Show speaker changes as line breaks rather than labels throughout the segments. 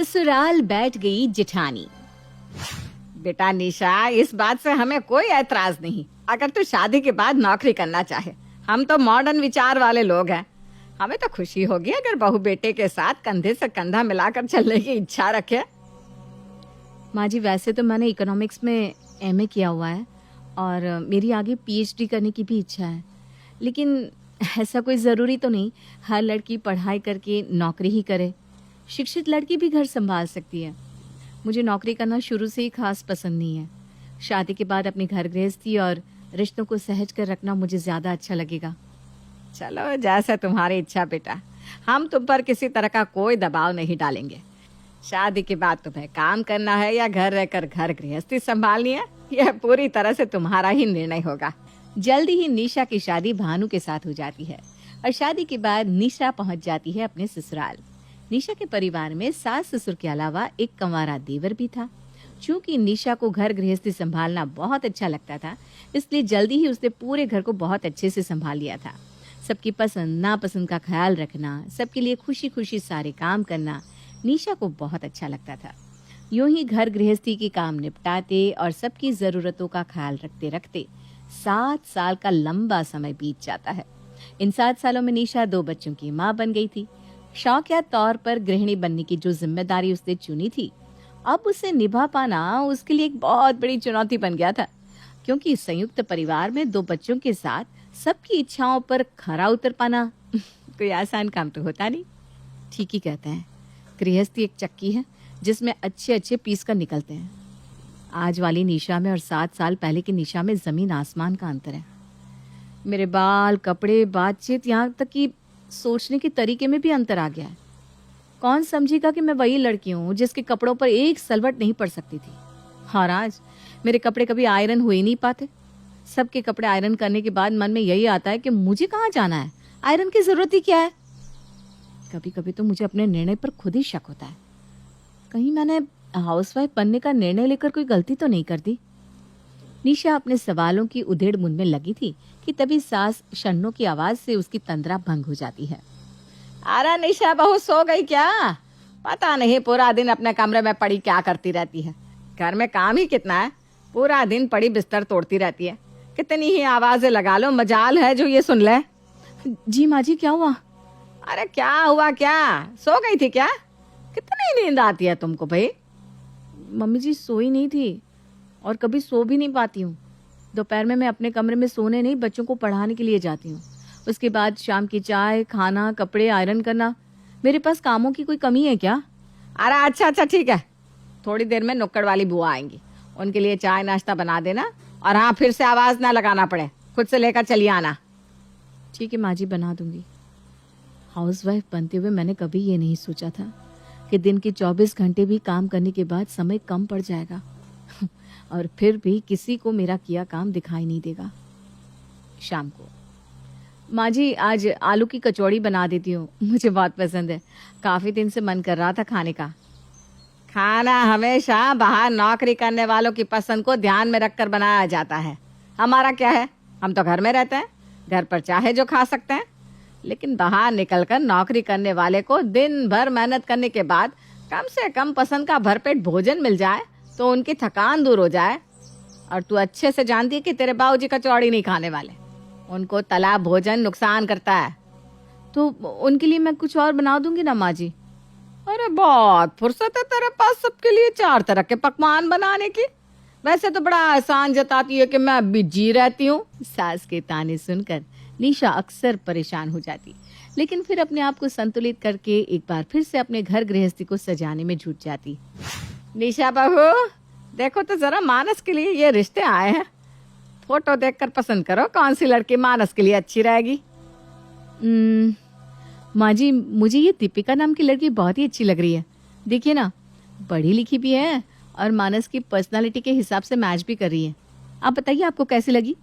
ससुराल बैठ गई जिठानी। बेटा निशा, इस बात से हमें कोई ऐतराज नहीं अगर तू शादी के बाद नौकरी करना चाहे। हम तो मॉडर्न विचार वाले लोग हैं। हमें तो खुशी होगी अगर बहू बेटे के साथ कंधे से कंधा मिलाकर चलने की इच्छा रखे।
माँ जी, वैसे तो मैंने इकोनॉमिक्स में एमए किया हुआ है और मेरी आगे पीएचडी करने की भी इच्छा है, लेकिन ऐसा कोई ज़रूरी तो नहीं हर लड़की पढ़ाई करके नौकरी ही करे। शिक्षित लड़की भी घर संभाल सकती है। मुझे नौकरी करना शुरू से ही खास पसंद नहीं है। शादी के बाद अपनी घर गृहस्थी और रिश्तों को सहज कर रखना मुझे ज़्यादा अच्छा लगेगा।
चलो जैसे तुम्हारी इच्छा बेटा, हम तुम पर किसी तरह का कोई दबाव नहीं डालेंगे। शादी के बाद तुम्हें काम करना है या घर रहकर घर गृहस्थी संभालनी है, यह पूरी तरह से तुम्हारा ही निर्णय होगा।
जल्दी ही निशा की शादी भानु के साथ हो जाती है और शादी के बाद निशा पहुंच जाती है अपने ससुराल। निशा के परिवार में सास ससुर के अलावा एक कंवारा देवर भी था। चूंकि निशा को घर गृहस्थी संभालना बहुत अच्छा लगता था, इसलिए जल्दी ही उसने पूरे घर को बहुत अच्छे से संभाल लिया था। सबकी पसंद नापसंद का ख्याल रखना, सबके लिए खुशी खुशी सारे काम करना निशा को बहुत अच्छा लगता था। यूं ही घर गृहस्थी के काम निपटाते और सबकी जरूरतों का ख्याल रखते रखते 7 साल का लंबा समय बीत जाता है। इन 7 सालों में निशा 2 बच्चों की माँ बन गई थी। शौकिया तौर पर गृहिणी बनने की जो जिम्मेदारी उसने चुनी थी, अब उसे निभा पाना उसके लिए एक बहुत बड़ी चुनौती बन गया था, क्योंकि संयुक्त परिवार में 2 बच्चों के साथ सबकी इच्छाओं पर खरा उतर पाना कोई आसान काम तो होता नहीं। ठीक ही कहते हैं, गृहस्थी एक चक्की है जिसमें अच्छे अच्छे पीस कर निकलते हैं। आज वाली निशा में और 7 साल पहले की निशा में जमीन आसमान का अंतर है। मेरे बाल, कपड़े, बातचीत, यहाँ तक कि सोचने के तरीके में भी अंतर आ गया है। कौन समझेगा कि मैं वही लड़की हूँ जिसके कपड़ों पर एक सलवट नहीं पड़ सकती थी। और आज मेरे कपड़े कभी आयरन हो ही नहीं पाते। सबके कपड़े आयरन करने के बाद मन में यही आता है कि मुझे कहाँ जाना है, आयरन की जरूरत ही क्या है। कभी कभी तो मुझे अपने निर्णय पर खुद ही शक होता है, कहीं मैंने हाउसवाइफ बनने का निर्णय लेकर कोई गलती तो नहीं कर दी। निशा अपने सवालों की उधेड़ बुन में लगी थी कि तभी सास शन्नों की आवाज से उसकी तंद्रा भंग हो जाती है।
अरे निशा बहू सो गई क्या? पता नहीं पूरा दिन अपने कमरे में पड़ी क्या करती रहती है। घर में काम ही कितना है, पूरा दिन पड़ी बिस्तर तोड़ती रहती है। कितनी ही आवाजें लगा लो, मजाल है जो ये सुन ले।
जी माँ जी, क्या हुआ?
अरे क्या हुआ क्या, सो गई थी क्या? कितनी नींद आती है तुमको भाई?
मम्मी जी, सोई नहीं थी और कभी सो भी नहीं पाती हूँ। दोपहर में मैं अपने कमरे में सोने नहीं, बच्चों को पढ़ाने के लिए जाती हूँ। उसके बाद शाम की चाय, खाना, कपड़े आयरन करना। मेरे पास कामों की कोई कमी है क्या?
अरे अच्छा ठीक है, थोड़ी देर में नुक्कड़ वाली बुआ आएंगी, उनके लिए चाय नाश्ता बना देना। और हाँ, फिर से आवाज ना लगाना पड़े, खुद से लेकर चली आना।
ठीक है माँ जी, बना दूंगी। हाउसवाइफ बनते हुए मैंने कभी ये नहीं सोचा था कि दिन के 24 घंटे भी काम करने के बाद समय कम पड़ जाएगा और फिर भी किसी को मेरा किया काम दिखाई नहीं देगा। शाम को, माँ जी आज आलू की कचौड़ी बना देती हूँ, मुझे बहुत पसंद है। काफी दिन से मन कर रहा था खाने का।
खाना हमेशा बाहर नौकरी करने वालों की पसंद को ध्यान में रखकर बनाया जाता है। हमारा क्या है, हम तो घर में रहते हैं, घर पर चाहे जो खा सकते हैं। लेकिन बाहर निकलकर नौकरी करने वाले को दिन भर मेहनत करने के बाद कम से कम पसंद का भरपेट भोजन मिल जाए तो उनकी थकान दूर हो जाए। और तू अच्छे से जानती है कि तेरे बाबूजी कचौड़ी नहीं खाने वाले, उनको तला भोजन नुकसान करता है।
तो उनके लिए मैं कुछ और बना दूंगी ना माँ जी।
अरे बहुत फुर्सत है तेरे पास सबके लिए 4 तरह के पकवान बनाने की। वैसे तो बड़ा आसान जताती है कि मैं बिजी रहती हूँ।
सास के ताने सुनकर निशा अक्सर परेशान हो जाती, लेकिन फिर अपने आप को संतुलित करके एक बार फिर से अपने घर गृहस्थी को सजाने में जुट जाती।
निशा बहू, देखो तो जरा, मानस के लिए ये रिश्ते आए हैं, फोटो देखकर पसंद करो कौन सी लड़की मानस के लिए अच्छी रहेगी।
माँ जी, मुझे ये दीपिका नाम की लड़की बहुत ही अच्छी लग रही है। देखिए ना, पढ़ी लिखी भी है और मानस की पर्सनालिटी के हिसाब से मैच भी कर रही है। आप बताइए, आपको कैसी लगी?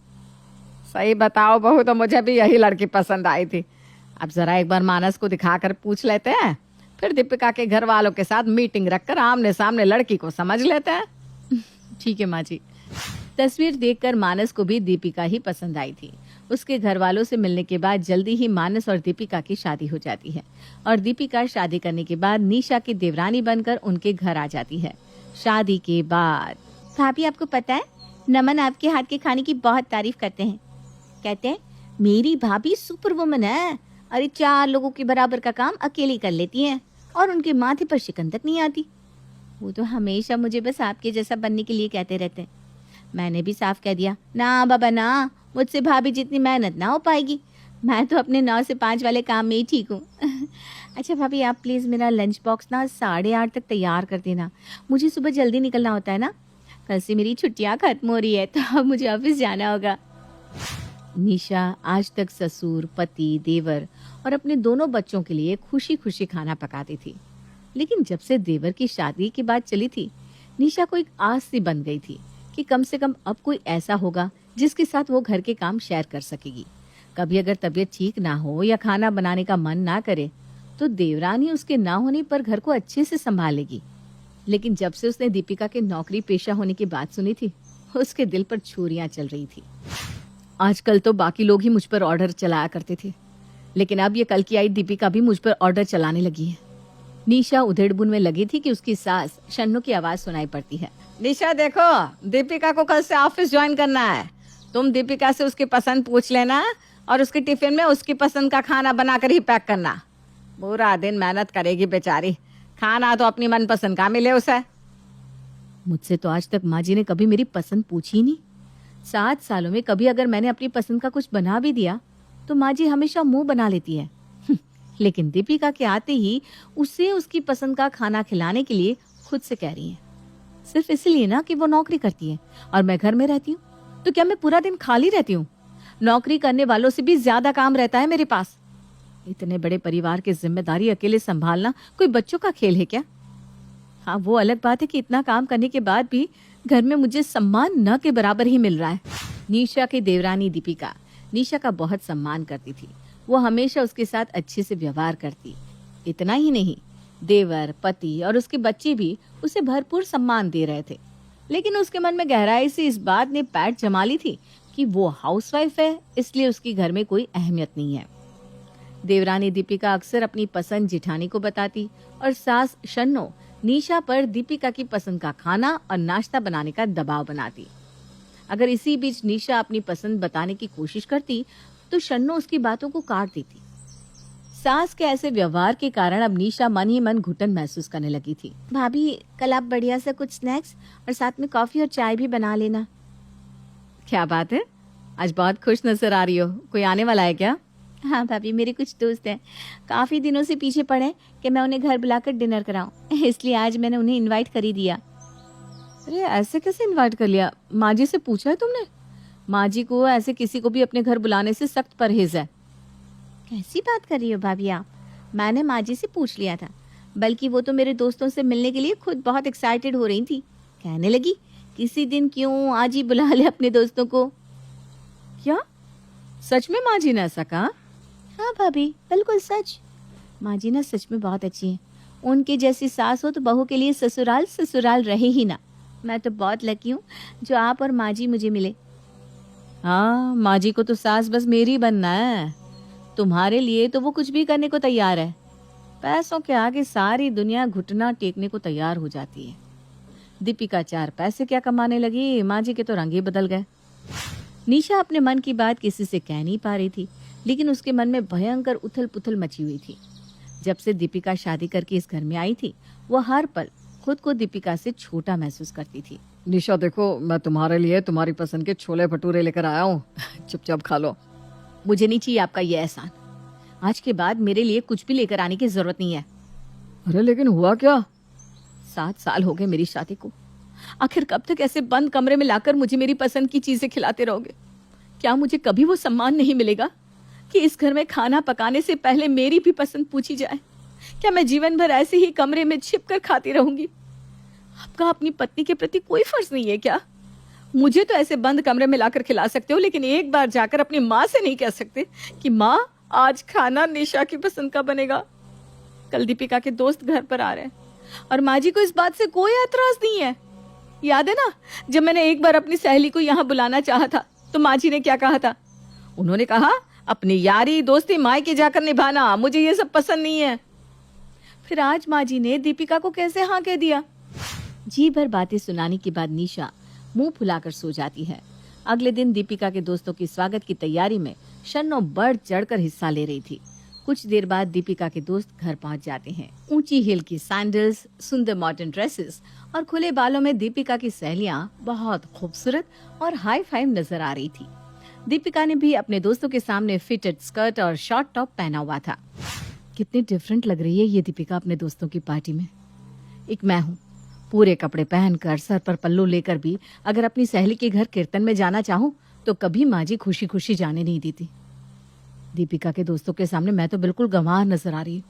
सही बताओ बहू, तो मुझे भी यही लड़की पसंद आई थी। अब जरा एक बार मानस को दिखाकर पूछ लेते हैं, फिर दीपिका के घर वालों के साथ मीटिंग रखकर आमने सामने लड़की को समझ लेते हैं।
ठीक है माँ जी। तस्वीर देखकर मानस को भी दीपिका ही पसंद आई थी। उसके घर वालों से मिलने के बाद जल्दी ही मानस और दीपिका की शादी हो जाती है और दीपिका शादी करने के बाद निशा की देवरानी बनकर उनके घर आ जाती है। शादी के बाद
भाभी आपको पता है, नमन आपके हाथ के खाने की बहुत तारीफ करते हैं। कहते हैं मेरी भाभी सुपर वुमन है। अरे 4 लोगों के बराबर का काम अकेली कर लेती हैं और उनके माथे पर शिकन तक नहीं आती। वो तो हमेशा मुझे बस आपके जैसा बनने के लिए कहते रहते हैं। मैंने भी साफ कह दिया, ना बाबा ना, मुझसे भाभी जितनी मेहनत ना हो पाएगी। मैं तो अपने 9 से 5 वाले काम में ही ठीक हूँ। अच्छा भाभी, आप प्लीज़ मेरा लंच बॉक्स ना 8:30 तक तैयार कर देना। मुझे सुबह जल्दी निकलना होता है ना, कल से मेरी छुट्टियाँ खत्म हो रही है, तो अब मुझे ऑफिस जाना होगा।
निशा आज तक ससुर, पति, देवर और अपने दोनों बच्चों के लिए खुशी खुशी खाना पकाती थी, लेकिन जब से देवर की शादी की बात चली थी, निशा को एक आस सी बन गई थी कि कम से कम अब कोई ऐसा होगा जिसके साथ वो घर के काम शेयर कर सकेगी। कभी अगर तबीयत ठीक ना हो या खाना बनाने का मन ना करे तो देवरानी उसके ना होने पर घर को अच्छे से संभालेगी। लेकिन जब से उसने दीपिका के नौकरी पेशा होने की बात सुनी थी, उसके दिल पर छुरियां चल रही थी। आजकल तो बाकी लोग ही मुझ पर ऑर्डर चलाया करते थे, लेकिन अब ये कल की आई दीपिका भी मुझ पर ऑर्डर चलाने लगी है। निशा उधेड़बुन में लगी थी कि उसकी सास शन्नू की आवाज सुनाई पड़ती है।
निशा देखो, दीपिका को कल से ऑफिस ज्वाइन करना है। तुम दीपिका से उसकी पसंद पूछ लेना और उसके टिफिन में उसकी पसंद का खाना बनाकर ही पैक करना। पूरा दिन मेहनत करेगी बेचारी, खाना तो अपनी मनपसंद का मिले उसे।
मुझसे तो आज तक माँ जी ने कभी मेरी पसंद पूछी ही नहीं। 7 सालों में कभी अगर मैंने अपनी पसंद का कुछ बना भी दिया तो माँ जी हमेशा मुंह बना लेती है। लेकिन दीपिका के आते ही उसे उसकी पसंद का खाना खिलाने के लिए खुद से कह रही है, सिर्फ इसलिए ना कि वो नौकरी करती है और मैं घर में रहती हूँ, तो क्या मैं पूरा दिन खाली रहती हूँ? नौकरी करने वालों से भी ज्यादा काम रहता है मेरे पास। इतने बड़े परिवार की जिम्मेदारी अकेले संभालना कोई बच्चों का खेल है क्या? हाँ, वो अलग बात है कि इतना काम करने के बाद भी घर में मुझे सम्मान न के बराबर ही मिल रहा है। निशा की देवरानी दीपिका निशा का बहुत सम्मान करती थी। वो हमेशा उसके साथ अच्छे से व्यवहार करती। इतना ही नहीं, देवर, पति और उसके बच्चे भी उसे भरपूर सम्मान दे रहे थे। लेकिन उसके मन में गहराई से इस बात ने पैठ जमा ली थी कि वो हाउसवाइफ है, इसलिए उसकी घर में कोई अहमियत नहीं है। देवरानी दीपिका अक्सर अपनी पसंद जिठानी को बताती और सास शन्नो निशा पर दीपिका की पसंद का खाना और नाश्ता बनाने का दबाव बनाती। अगर इसी बीच निशा अपनी पसंद बताने की कोशिश करती तो शन्नो उसकी बातों को काट देती। सास के ऐसे व्यवहार के कारण अब निशा मन ही मन घुटन महसूस करने लगी थी।
भाभी, कल आप बढ़िया सा कुछ स्नैक्स और साथ में कॉफी और चाय भी बना लेना।
क्या बात है, आज बहुत खुश नजर आ रही हो। कोई आने वाला है क्या?
हाँ भाभी, मेरे कुछ दोस्त हैं, काफी दिनों से पीछे पड़े हैं कि मैं उन्हें घर बुलाकर डिनर कराऊं, इसलिए आज मैंने उन्हें इनवाइट कर ही दिया।
अरे ऐसे कैसे इनवाइट कर लिया? माँ जी से पूछा है तुमने? माँ जी को ऐसे किसी को भी अपने घर बुलाने से सख्त परहेज है।
कैसी बात कर रही हो भाभी आप? मैंने माँ जी से पूछ लिया था, बल्कि वो तो मेरे दोस्तों से मिलने के लिए खुद बहुत एक्साइटेड हो रही थी। कहने लगी किसी दिन क्यों आज ही बुला ले अपने दोस्तों को।
क्या सच में माँ जी ने ऐसा कहा?
हाँ भाभी, बिल्कुल सच। माँ जी ना सच में बहुत अच्छी हैं। उनकी जैसी सास हो तो बहू के लिए ससुराल ससुराल रहे ही ना। मैं तो बहुत लकी हूँ जो आप और माँ जी मुझे मिले।
हाँ, माँ जी को तो सास बस मेरी बनना है। तुम्हारे लिए तो वो कुछ भी करने को तैयार है। पैसों के आगे सारी दुनिया घुटना टेकने को तैयार हो जाती है। दीपिका 4 पैसे क्या कमाने लगी, माँ जी के तो रंग ही बदल गए। निशा अपने मन की बात किसी से कह नहीं पा रही थी, लेकिन उसके मन में भयंकर उथल पुथल मची हुई थी। जब से दीपिका शादी करके इस घर में आई थी, वो हर पल खुद को दीपिका से छोटा महसूस करती थी।
निशा देखो, मैं तुम्हारे लिए तुम्हारी पसंद के छोले भटूरे लेकर आया हूँ, चुपचाप खा लो।
मुझे नहीं चाहिए आपका ये एहसान। आज के बाद मेरे लिए कुछ भी लेकर आने की जरूरत नहीं है।
अरे लेकिन हुआ क्या?
7 साल हो गए मेरी शादी को। आखिर कब तक ऐसे बंद कमरे में लाकर मुझे मेरी पसंद की चीजें खिलाते रहोगे? क्या मुझे कभी वो सम्मान नहीं मिलेगा कि इस घर में खाना पकाने से पहले मेरी भी पसंद पूछी जाए? क्या मैं जीवन भर ऐसे ही कमरे में छिप कर खाती रहूंगी? आपका अपनी पत्नी के प्रति कोई फर्ज नहीं है क्या? मुझे तो ऐसे बंद कमरे में लाकर खिला सकते हो, लेकिन एक बार जाकर अपनी माँ से नहीं कह सकते कि माँ आज खाना निशा की पसंद का बनेगा। कल दीपिका के दोस्त घर पर आ रहे हैं और माँ जी को इस बात से कोई एतराज नहीं है। याद है ना, जब मैंने एक बार अपनी सहेली को यहाँ बुलाना चाहा था तो माँ जी ने क्या कहा था?
उन्होंने कहा अपनी यारी दोस्ती मायके जाकर निभाना, मुझे ये सब पसंद नहीं है।
फिर आज माँ जी ने दीपिका को कैसे हाँ कह दिया? जी भर बातें सुनाने के बाद निशा मुंह फुलाकर सो जाती है। अगले दिन दीपिका के दोस्तों की स्वागत की तैयारी में शन्नो बढ़ चढ़कर हिस्सा ले रही थी। कुछ देर बाद दीपिका के दोस्त घर पहुंच जाते हैं। ऊंची हील की सैंडल्स, सुंदर मॉडर्न ड्रेसेस और खुले बालों में दीपिका की सहेलियां बहुत खूबसूरत और हाई फाई नजर आ रही थी। दीपिका ने भी अपने दोस्तों के सामने फिटेड स्कर्ट और शॉर्ट टॉप पहना हुआ था। कितनी डिफरेंट लग रही है ये दीपिका अपने दोस्तों की पार्टी में। एक मैं हूँ, पूरे कपड़े पहनकर सर पर पल्लू लेकर भी अगर अपनी सहेली के घर कीर्तन में जाना चाहूँ तो कभी माँ जी खुशी खुशी जाने नहीं देती। दीपिका के दोस्तों के सामने मैं तो बिल्कुल गंवार नजर आ रही हूँ।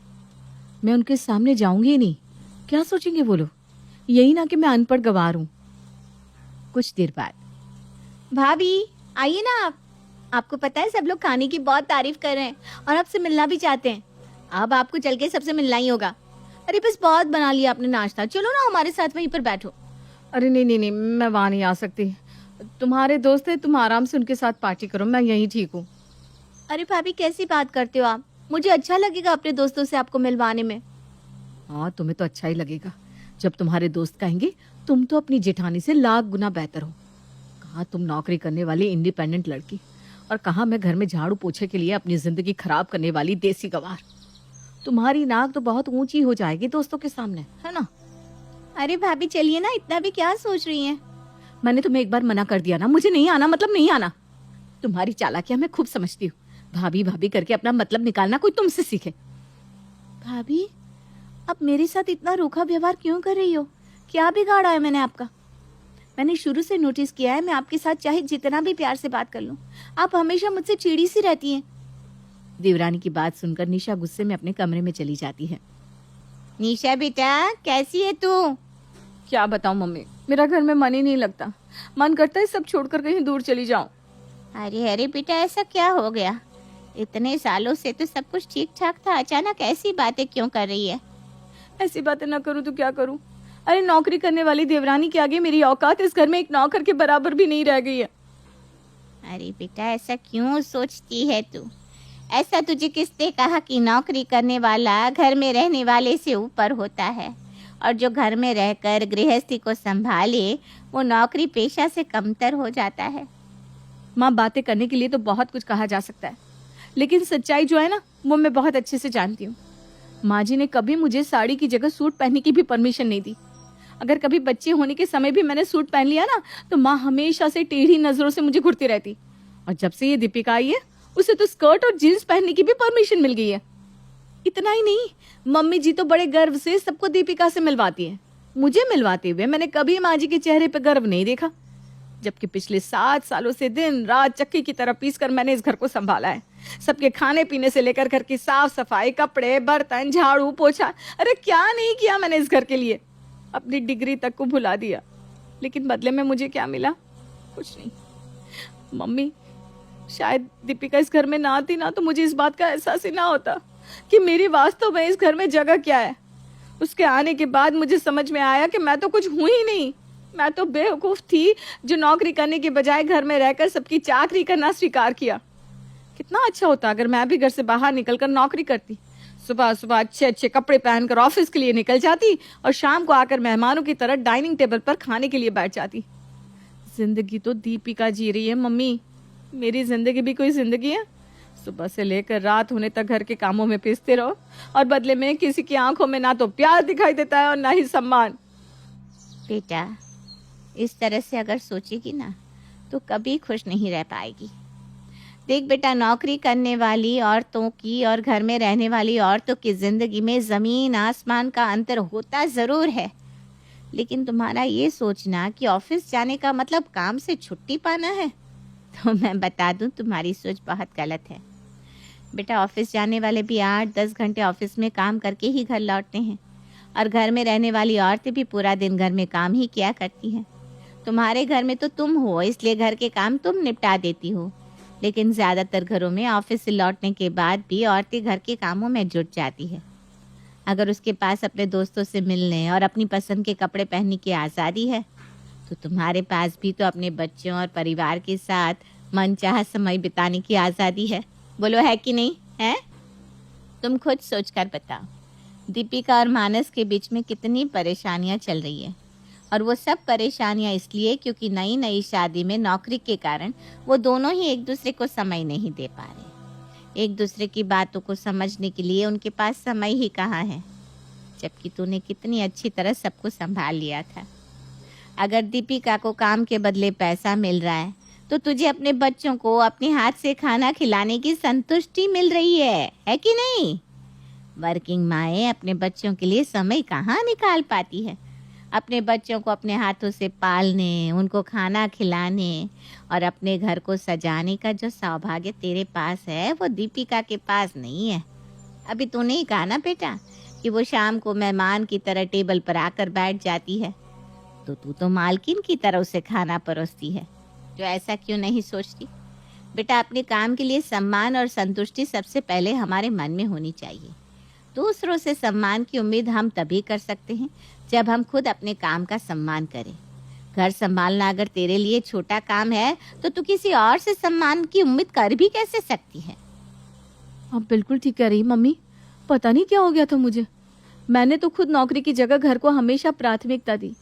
मैं उनके सामने जाऊंगी ही नहीं। क्या सोचेंगे वो लोग? यही ना कि मैं अनपढ़ गंवार हूँ। कुछ देर बाद,
भाभी आइए ना आप। आपको पता है सब लोग खाने की बहुत तारीफ कर रहे हैं और आपसे मिलना भी चाहते हैं। अब आपको चल के सबसे मिलना ही होगा। अरे बस बहुत बना लिया आपने नाश्ता, चलो ना हमारे साथ वहीं पर बैठो।
अरे नहीं नहीं नहीं, मैं वहां नहीं आ सकती। तुम्हारे दोस्त है, तुम आराम से उनके साथ पार्टी करो, मैं यहीं ठीक हूँ।
अरे भाभी कैसी बात करते हो आप? मुझे अच्छा लगेगा अपने दोस्तों से आपको मिलवाने में।
हाँ, तुम्हें तो अच्छा ही लगेगा जब तुम्हारे दोस्त कहेंगे तुम तो अपनी जेठानी से लाख गुना बेहतर हो। कहा तुम नौकरी करने वाली इंडिपेंडेंट लड़की, और कहा मैं घर में झाड़ू पोछे के लिए अपनी जिंदगी खराब करने वाली देसी गवार। तुम्हारी नाक तो बहुत ऊंची हो जाएगी दोस्तों के सामने, है ना?
अरे भाभी चलिए ना, इतना भी क्या सोच रही हैं?
मैंने तुम्हें एक बार मना कर दिया ना, मुझे नहीं आना मतलब नहीं आना। तुम्हारी चालाकियां मैं खूब समझती हूँ। भाभी भाभी करके अपना मतलब निकालना कोई तुमसे सीखे।
भाभी अब मेरे साथ इतना रूखा व्यवहार क्यों कर रही हो? क्या बिगाड़ा है मैंने आपका? मैंने शुरू से नोटिस किया है, मैं आपके साथ चाहे जितना भी प्यार से बात कर लूं, आप हमेशा मुझसे चिड़ी सी रहती हैं।
देवरानी की बात सुनकर निशा गुस्से में अपने कमरे में चली जाती है।
निशा बेटा कैसी है तू?
क्या बताऊं मम्मी, मेरा घर में मन ही नहीं लगता। मन करता है सब छोड़कर कहीं दूर चली जाऊं।
अरे अरे बेटा ऐसा क्या हो गया? इतने सालों से तो सब कुछ ठीक ठाक था, अचानक ऐसी बातें क्यों कर रही है?
ऐसी बातें ना करूं तो क्या करूं? अरे नौकरी करने वाली देवरानी के आगे मेरी औकात इस घर में एक नौकर के बराबर भी नहीं रह गई है।
अरे बेटा ऐसा क्यों सोचती है तू? ऐसा तुझे किसने कहा कि नौकरी करने वाला घर में रहने वाले से ऊपर होता है, और जो घर में रहकर गृहस्थी को संभाले वो नौकरी पेशा से कमतर हो जाता है?
माँ, बातें करने के लिए तो बहुत कुछ कहा जा सकता है, लेकिन सच्चाई जो है ना वो मैं बहुत अच्छे से जानती हूँ। माँ जी ने कभी मुझे साड़ी की जगह सूट पहनने की भी परमिशन नहीं दी। अगर कभी बच्चे होने के समय भी मैंने सूट पहन लिया ना तो माँ हमेशा से टेढ़ी नजरों से मुझे घूरती रहती। और जब से ये दीपिका आई है उसे तो स्कर्ट और जींस पहनने की भी परमिशन मिल गई है। इतना ही नहीं, मम्मी जी तो बड़े गर्व से सबको दीपिका से मिलवाती है। मुझे मिलवाते हुए मैंने कभी माँ जी के चेहरे पर गर्व नहीं देखा, जबकि पिछले 7 सालों से दिन रात चक्की की तरह पीसकर मैंने इस घर को संभाला है। सबके खाने पीने से लेकर घर की साफ सफाई, कपड़े, बर्तन, झाड़ू पोछा, अरे क्या नहीं किया मैंने इस घर के लिए। अपनी डिग्री तक को भुला दिया, लेकिन बदले में मुझे क्या मिला? कुछ नहीं। मम्मी, शायद दीपिका इस घर में ना आती ना तो मुझे इस बात का एहसास ही ना होता कि मेरी वास्तव में इस घर में जगह क्या है। उसके आने के बाद मुझे समझ में आया कि मैं तो कुछ हूं ही नहीं। मैं तो बेवकूफ थी जो नौकरी करने के बजाय घर में रहकर सबकी चाकरी करना स्वीकार किया। कितना अच्छा होता अगर मैं भी घर से बाहर निकलकर नौकरी करती। सुबह सुबह अच्छे अच्छे कपड़े पहनकर ऑफिस के लिए निकल जाती और शाम को आकर मेहमानों की तरह डाइनिंग टेबल पर खाने के लिए बैठ जाती। जिंदगी तो दीपिका जी रही है मम्मी, मेरी जिंदगी भी कोई जिंदगी है? सुबह से लेकर रात होने तक घर के कामों में पिसते रहो और बदले में किसी की आंखों में ना तो प्यार दिखाई देता है और ना ही सम्मान।
बेटा इस तरह से अगर सोचेगी ना तो कभी खुश नहीं रह पाएगी। देख बेटा, नौकरी करने वाली औरतों की और घर में रहने वाली औरतों की जिंदगी में जमीन आसमान का अंतर होता जरूर है, लेकिन तुम्हारा ये सोचना कि ऑफिस जाने का मतलब काम से छुट्टी पाना है, तो मैं बता दूं तुम्हारी सोच बहुत गलत है। बेटा ऑफिस जाने वाले भी 8-10 घंटे ऑफिस में काम करके ही घर लौटते हैं, और घर में रहने वाली औरतें भी पूरा दिन घर में काम ही किया करती हैं। तुम्हारे घर में तो तुम हो, इसलिए घर के काम तुम निपटा देती हो, लेकिन ज़्यादातर घरों में ऑफिस से लौटने के बाद भी औरतें घर के कामों में जुट जाती है। अगर उसके पास अपने दोस्तों से मिलने और अपनी पसंद के कपड़े पहनने की आज़ादी है, तो तुम्हारे पास भी तो अपने बच्चों और परिवार के साथ मनचाहा समय बिताने की आज़ादी है। बोलो है कि नहीं है? तुम खुद सोच कर बताओ, दीपिका और मानस के बीच में कितनी परेशानियां चल रही है। और वो सब परेशानियां इसलिए क्योंकि नई नई शादी में नौकरी के कारण वो दोनों ही एक दूसरे को समय नहीं दे पा रहे। एक दूसरे की बातों को समझने के लिए उनके पास समय ही कहाँ है, जबकि तूने कितनी अच्छी तरह सबको संभाल लिया था। अगर दीपिका को काम के बदले पैसा मिल रहा है तो तुझे अपने बच्चों को अपने हाथ से खाना खिलाने की संतुष्टि मिल रही है कि नहीं? वर्किंग माएँ अपने बच्चों के लिए समय कहाँ निकाल पाती है। अपने बच्चों को अपने हाथों से पालने, उनको खाना खिलाने और अपने घर को सजाने का जो सौभाग्य तेरे पास है वो दीपिका के पास नहीं है। अभी तूने ही कहा ना बेटा कि वो शाम को मेहमान की तरह टेबल पर आकर बैठ जाती है, तो तू तो मालकिन की तरह उसे खाना परोसती है। जो ऐसा क्यों नहीं सोचती? बेटा, अपने काम के लिए सम्मान और संतुष्टि सबसे पहले हमारे मन में होनी चाहिए। दूसरों से सम्मान की उम्मीद हम तभी कर सकते हैं जब हम खुद अपने काम का सम्मान करें। घर संभालना अगर तेरे लिए छोटा काम है तो तू किसी और से सम्मान की उम्मीद कर भी कैसे सकती है?
आप बिल्कुल ठीक कह रही मम्मी। पता नहीं क्या हो गया था मुझे। मैंने तो खुद नौकरी की जगह घर को हमेशा प्राथमिकता दी,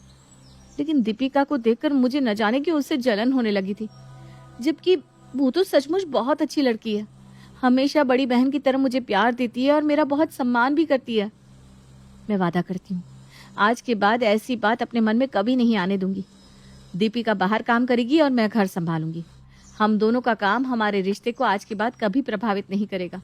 लेकिन दीपिका को देखकर मुझे न जाने क्यों उससे जलन होने लगी थी, जबकि वो तो सचमुच बहुत अच्छी लड़की है। हमेशा बड़ी बहन की तरह मुझे प्यार देती है और मेरा बहुत सम्मान भी करती है। मैं वादा करती हूँ आज के बाद ऐसी बात अपने मन में कभी नहीं आने दूंगी। दीपिका बाहर काम करेगी और मैं घर संभालूंगी। हम दोनों का काम हमारे रिश्ते को आज के बाद कभी प्रभावित नहीं करेगा।